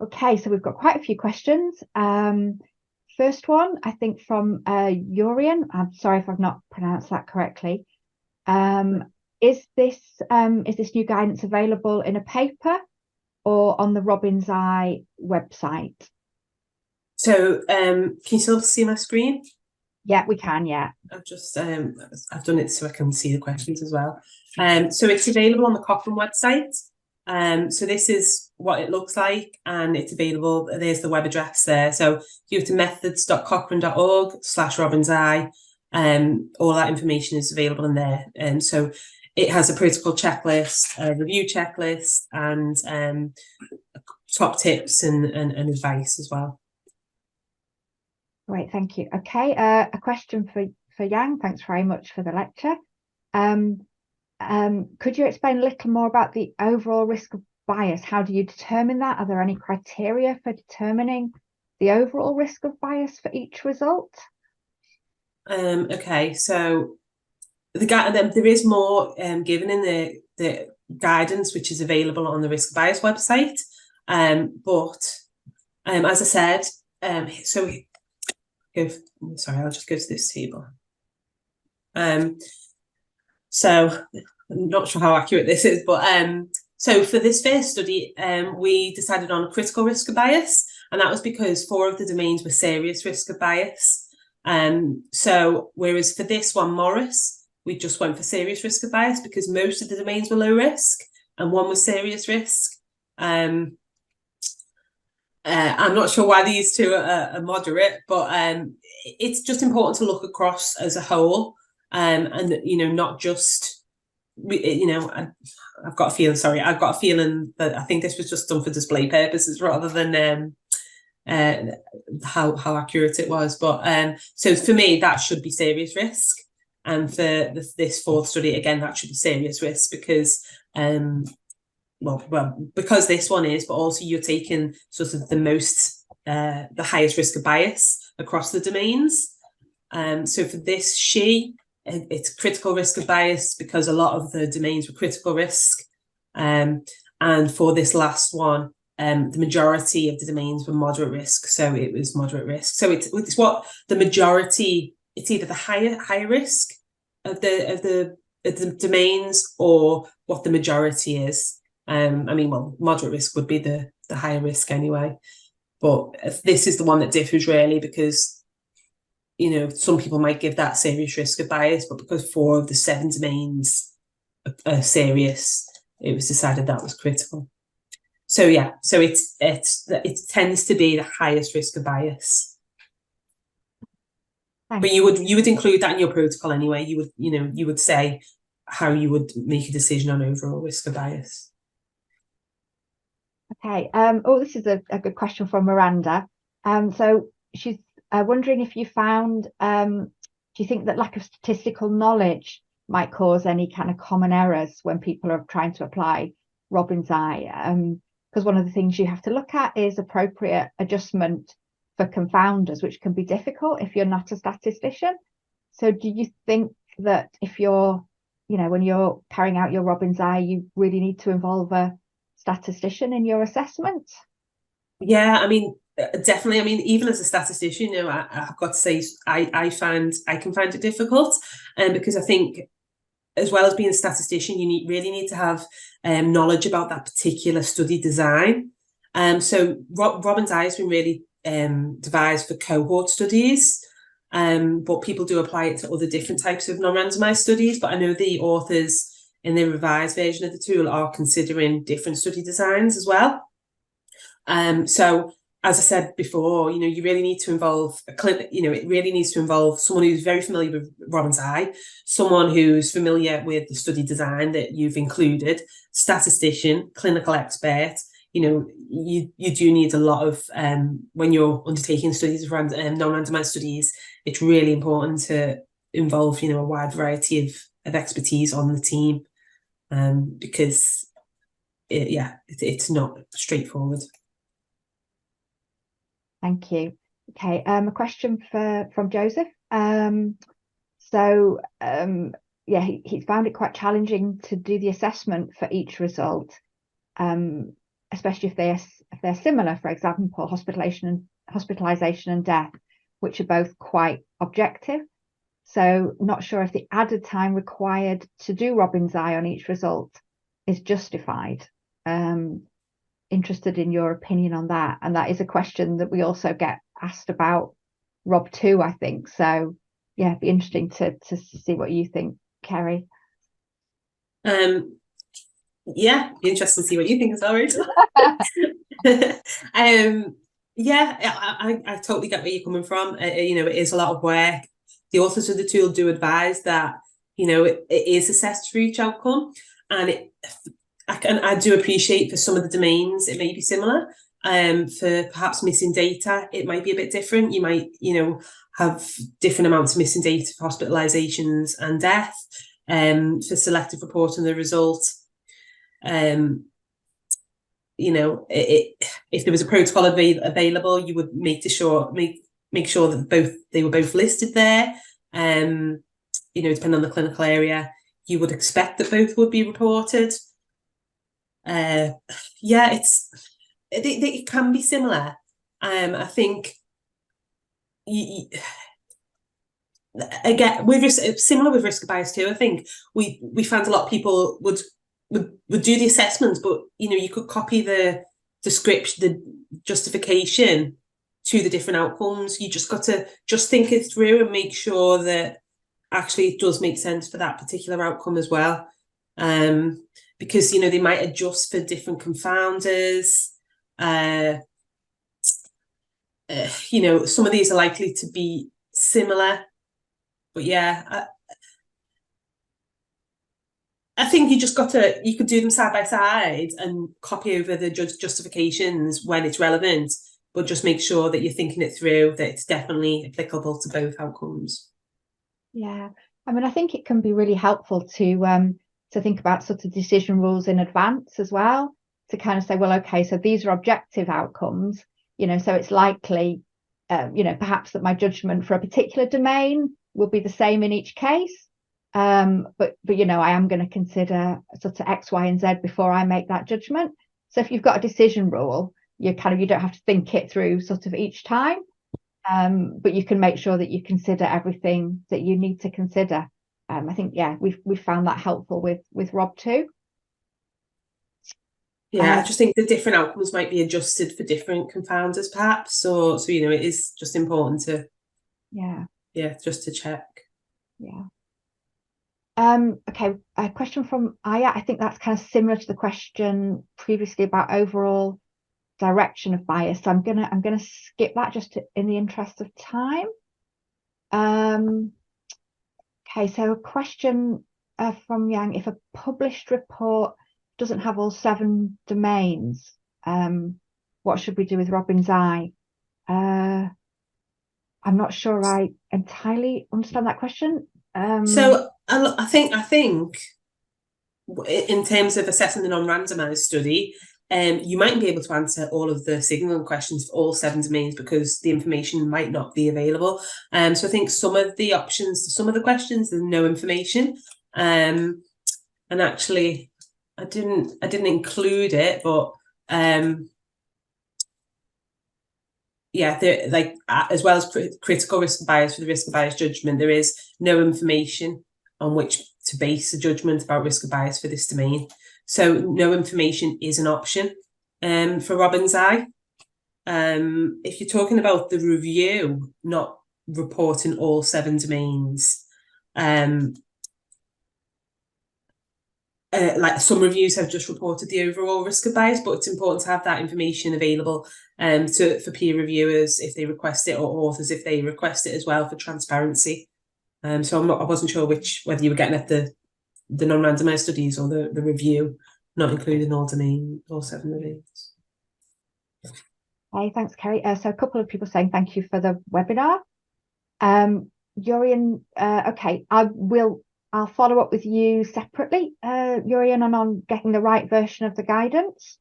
Okay, so we've got quite a few questions. First one, I think from Urian. I'm sorry if I've not pronounced that correctly. Um, is this new guidance available in a paper or on the Robin's Eye website? So, can you still see my screen? Yeah, we can. Yeah. I've done it so I can see the questions as well. So it's available on the Cochrane website. So this is what it looks like, and it's available. There's the web address there. So you go to methods.cochrane.org/Robin's Eye. All that information is available in there. So it has a protocol checklist, a review checklist, and top tips and advice as well. Great, thank you. Okay, a question for Yang. Thanks very much for the lecture. Could you explain a little more about the overall risk of bias? How do you determine that? Are there any criteria for determining the overall risk of bias for each result? Okay, so there is more given in the guidance, which is available on the risk bias website. But as I said, sorry, I'll just go to this table. So I'm not sure how accurate this is, but so for this first study, we decided on a critical risk of bias, and that was because 4 of the domains were serious risk of bias. So whereas for this one, Morris, we just went for serious risk of bias because most of the domains were low risk and one was serious risk. I'm not sure why these two are moderate, but it's just important to look across as a whole, and not just I've got a feeling. Sorry, I've got a feeling that I think this was just done for display purposes rather than how accurate it was. But so for me, that should be serious risk, and for this fourth study again, that should be serious risk because because this one is, but also you're taking sort of the highest risk of bias across the domains. So for this it's critical risk of bias because a lot of the domains were critical risk. And for this last one, the majority of the domains were moderate risk. So it was moderate risk. So it's what the majority, it's either the higher risk of the domains or what the majority is. Moderate risk would be the higher risk anyway. But this is the one that differs really because some people might give that serious risk of bias, but because 4 of the 7 domains are serious, it was decided that was critical. So yeah, so it tends to be the highest risk of bias. But you would include that in your protocol anyway. You would say how you would make a decision on overall risk of bias. Okay. This is a good question from Miranda. So she's wondering if you found, do you think that lack of statistical knowledge might cause any kind of common errors when people are trying to apply Robin's Eye? Because one of the things you have to look at is appropriate adjustment for confounders, which can be difficult if you're not a statistician. So do you think that if you're, when you're carrying out your Robin's Eye, you really need to involve a statistician in your assessment? Yeah, definitely. Even as a statistician, I've got to say, I can find it difficult, because I think, as well as being a statistician, you really need to have knowledge about that particular study design. So Robin's Eye has been really devised for cohort studies, but people do apply it to other different types of non-randomized studies. But I know the authors in the revised version of the tool are considering different study designs as well. So as I said before, you really need to involve it really needs to involve someone who's very familiar with Robin's Eye, someone who's familiar with the study design that you've included, statistician, clinical expert. You do need a lot of, when you're undertaking studies of non-randomized studies, it's really important to involve, a wide variety of expertise on the team, because it's not straightforward. Thank you. Okay, a question from Joseph. He's found it quite challenging to do the assessment for each result. especially if they're similar, for example, hospitalization and death, which are both quite objective. So not sure if the added time required to do Robin's eye on each result is justified. Interested in your opinion on that. And that is a question that we also get asked about Rob 2, I think. So yeah, it'd be interesting to see what you think, Kerry. Yeah, be interesting to see what you think as well, Rachel. Yeah, I totally get where you're coming from. It is a lot of work. The authors of the tool do advise that, it is assessed for each outcome, and I do appreciate for some of the domains it may be similar. For perhaps missing data, it might be a bit different. You might, have different amounts of missing data for hospitalizations and death. For selective reporting of the result. If there was a protocol available, you would make sure that they were both listed there. Depending on the clinical area, you would expect that both would be reported. It can be similar. I think again similar with risk of bias too. I think we found a lot of people would do the assessments, but you could copy the description, the justification to the different outcomes. You just got to think it through and make sure that actually it does make sense for that particular outcome as well. Because they might adjust for different confounders. Some of these are likely to be similar, but yeah, I think you could do them side by side and copy over the justifications when it's relevant, but just make sure that you're thinking it through, that it's definitely applicable to both outcomes. Yeah, I mean, I think it can be really helpful to think about sort of decision rules in advance as well, to kind of say, well, okay, so these are objective outcomes, so it's likely, perhaps that my judgment for a particular domain will be the same in each case. But I am going to consider sort of X, Y, and Z before I make that judgment. So if you've got a decision rule, you don't have to think it through sort of each time, but you can make sure that you consider everything that you need to consider. I think we've found that helpful with Rob too. Yeah, I just think the different outcomes might be adjusted for different confounders, perhaps. So it is just important to just to check. Yeah. Okay, a question from Aya. I think that's kind of similar to the question previously about overall direction of bias. So I'm gonna skip that just in the interest of time. Okay, so a question from Yang: if a published report doesn't have all 7 domains, what should we do with Robin's eye? I'm not sure I entirely understand that question. So I think in terms of assessing the non-randomised study, you mightn't be able to answer all of the signalling questions for all 7 domains because the information might not be available. So I think some of the options, some of the questions, there's no information. And actually, I didn't include it, but as well as critical risk of bias for the risk of bias judgment, there is no information on which to base a judgment about risk of bias for this domain. So no information is an option for Robin's eye. If you're talking about the review not reporting all 7 domains, like some reviews have just reported the overall risk of bias, but it's important to have that information available for peer reviewers if they request it, or authors if they request it as well, for transparency. So I wasn't sure whether you were getting at the non-randomised studies or the review not including all 7 domains. Okay, thanks, Kerry. So a couple of people saying thank you for the webinar. Yurian, okay, I'll follow up with you separately, Yurian, on getting the right version of the guidance.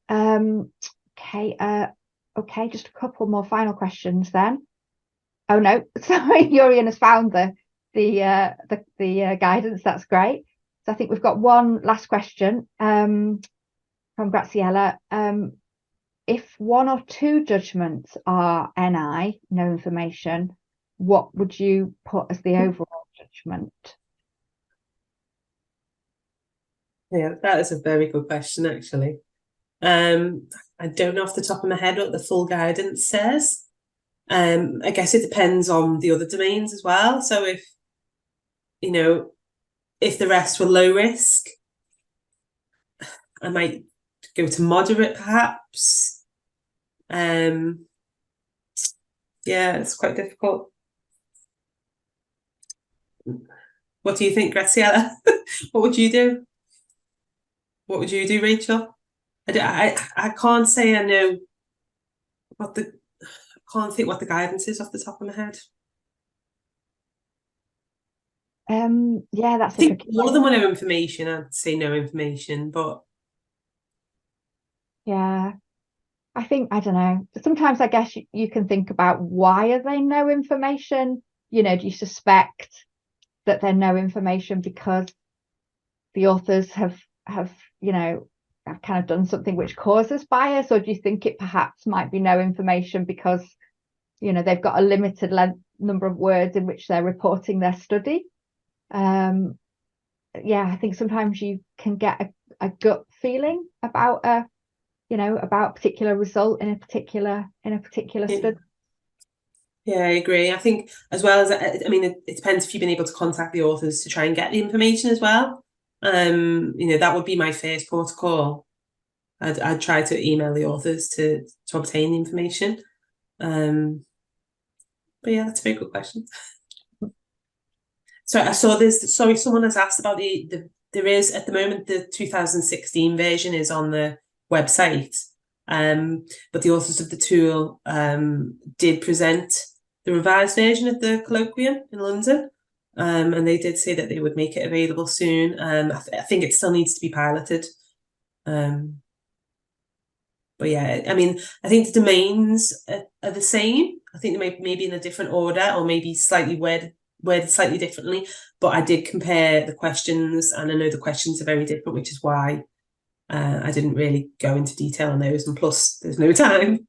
Okay, just a couple more final questions then. Oh no, sorry, Yurian has found the guidance. That's great. So I think we've got one last question. from Graziella. If one or two judgments are NI, no information, what would you put as the overall judgment? Yeah, that is a very good question, actually. I don't know off the top of my head what the full guidance says. I guess it depends on the other domains as well. So if, you know, if the rest were low risk, I might go to moderate perhaps. Yeah, it's quite difficult. What do you think, Graciela? What would you do? What would you do, Rachel? I can't say I know what the I can't think what the guidance is off the top of my head. Yeah, that's I a think tricky all one. of them are no information. I'd say no information, but Yeah, I think, I don't know. Sometimes I guess you can think about, why are they no information? Do you suspect that they're no information because the authors have have kind of done something which causes bias, or do you think it perhaps might be no information because they've got a limited number of words in which they're reporting their study? Yeah, I think sometimes you can get a gut feeling about a particular result in a particular yeah. study. Yeah, I agree. I think as well as, I mean, it depends if you've been able to contact the authors to try and get the information as well. That would be my first protocol. I'd try to email the authors to obtain the information. But yeah, that's a very good question. So I saw this. Sorry, someone has asked about there is at the moment the 2016 version is on the website, but the authors of the tool did present the revised version at the colloquium in London, and they did say that they would make it available soon. I think it still needs to be piloted. But yeah, I mean, I think the domains are the same. I think they maybe in a different order, or maybe slightly worded slightly differently. But I did compare the questions, and I know the questions are very different, which is why I didn't really go into detail on those. And plus, there's no time.